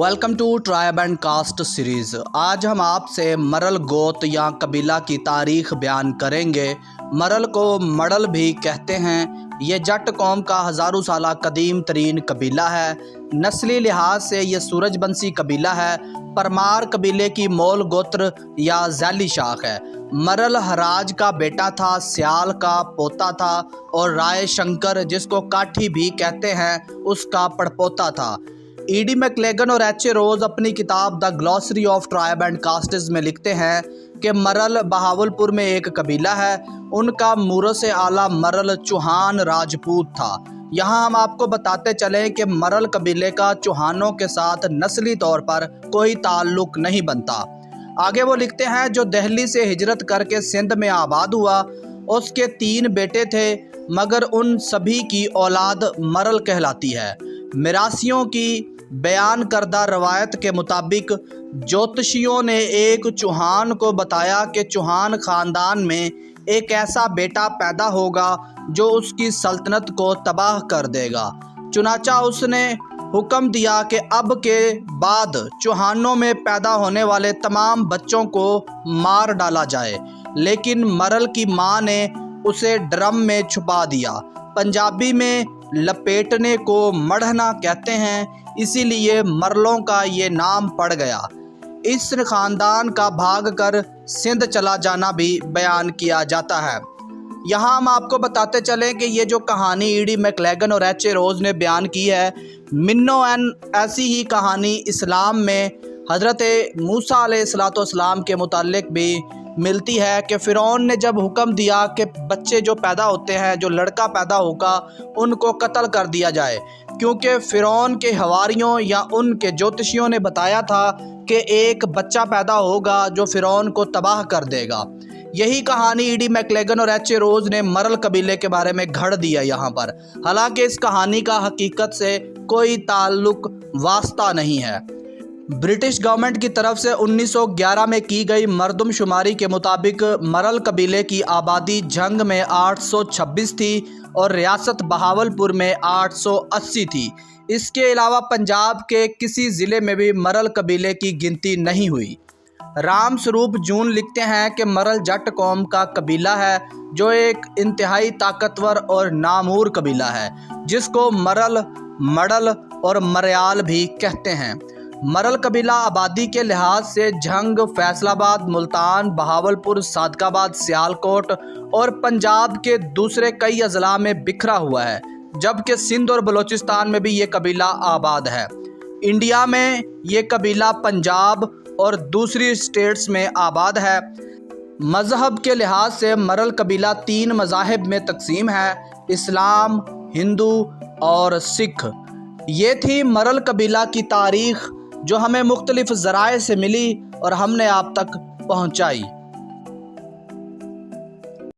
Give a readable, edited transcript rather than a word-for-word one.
Welcome to tribe and caste series. आज हम आपसे मरल गोत या कबीला की तारीख बयान करेंगे। मरल को मड़ल भी कहते हैं। ये जट कौम का हज़ारों साल कदीम तरीन कबीला है। नस्ली लिहाज से ये सूरजबंसी कबीला है। परमार कबीले की मोल गोत्र या झैली शाख है। मरल हराज का बेटा था, सियाल का पोता था और राय शंकर जिसको काठी भी कहते हैं उसका पड़पोता था। ईडी मैक्लेगन और एच ए रोज़ अपनी किताब the glossary of tribe and castes में लिखते हैं कि मरल बहावलपुर में एक कबीला है। उनका मुरस आला मरल चौहान राजपूत था। यहाँ हम आपको बताते चलें कि मरल कबीले का चौहानों के साथ नस्ली तौर पर कोई ताल्लुक नहीं बनता। आगे वो लिखते हैं, जो दिल्ली से हिजरत करके सिंध में आबाद हुआ, उसके 3 बेटे थे मगर उन सभी की औलाद मरल कहलाती है। मिरासियों की बयान करदा रवायत के मुताबिक ज्योतिषियों ने एक चौहान को बताया कि चौहान ख़ानदान में एक ऐसा बेटा पैदा होगा जो उसकी सल्तनत को तबाह कर देगा। चुनाचा उसने हुक्म दिया कि अब के बाद चौहानों में पैदा होने वाले तमाम बच्चों को मार डाला जाए, लेकिन मरल की माँ ने उसे ड्रम में छुपा दिया। पंजाबी में लपेटने को मढ़ना कहते हैं, इसीलिए मरलों का ये नाम पड़ गया। इस ख़ानदान का भागकर सिंध चला जाना भी बयान किया जाता है। यहाँ हम आपको बताते चलें कि ये जो कहानी ईडी मैक्लेगन और एच ए रोज़ ने बयान की है, मिन्नो एन ऐसी ही कहानी इस्लाम में हज़रत मूसा अलैहिस्सलाम के मुतालिक भी मिलती है कि फ़िरौन ने जब हुक्म दिया कि बच्चे जो पैदा होते हैं, जो लड़का पैदा होगा, उनको कत्ल कर दिया जाए, क्योंकि फ़िरौन के हवारियों या उनके ज्योतिषियों ने बताया था कि एक बच्चा पैदा होगा जो फ़िरौन को तबाह कर देगा। यही कहानी ईडी मैक्लेगन और एच ए रोज़ ने मरल कबीले के बारे में घड़ दिया यहाँ पर। हालांकि इस कहानी का हकीकत से कोई ताल्लुक वास्ता नहीं है। ब्रिटिश गवर्नमेंट की तरफ से 1911 में की गई मरदमशुमारी के मुताबिक मरल कबीले की आबादी जंग में 826 थी और रियासत बहावलपुर में 880 थी। इसके अलावा पंजाब के किसी ज़िले में भी मरल कबीले की गिनती नहीं हुई। राम स्वरूप जून लिखते हैं कि मरल जट कौम का कबीला है जो एक इंतहाई ताकतवर और नामूर कबीला है, जिसको मरल, मड़ल और मरयाल भी कहते हैं। मरल कबीला आबादी के लिहाज से झंग, फैसलाबाद, मुल्तान, बहावलपुर, सादकाबाद, सियालकोट और पंजाब के दूसरे कई अजला में बिखरा हुआ है, जबकि सिंध और बलूचिस्तान में भी ये कबीला आबाद है। इंडिया में ये कबीला पंजाब और दूसरी स्टेट्स में आबाद है। मज़हब के लिहाज से मरल कबीला 3 मज़ाहिब में तकसीम है, इस्लाम, हिंदू और सिख। ये थी मरल कबीला की तारीख़ जो हमें मुख्तलिफ़ ज़राए से मिली और हमने आप तक पहुँचाई।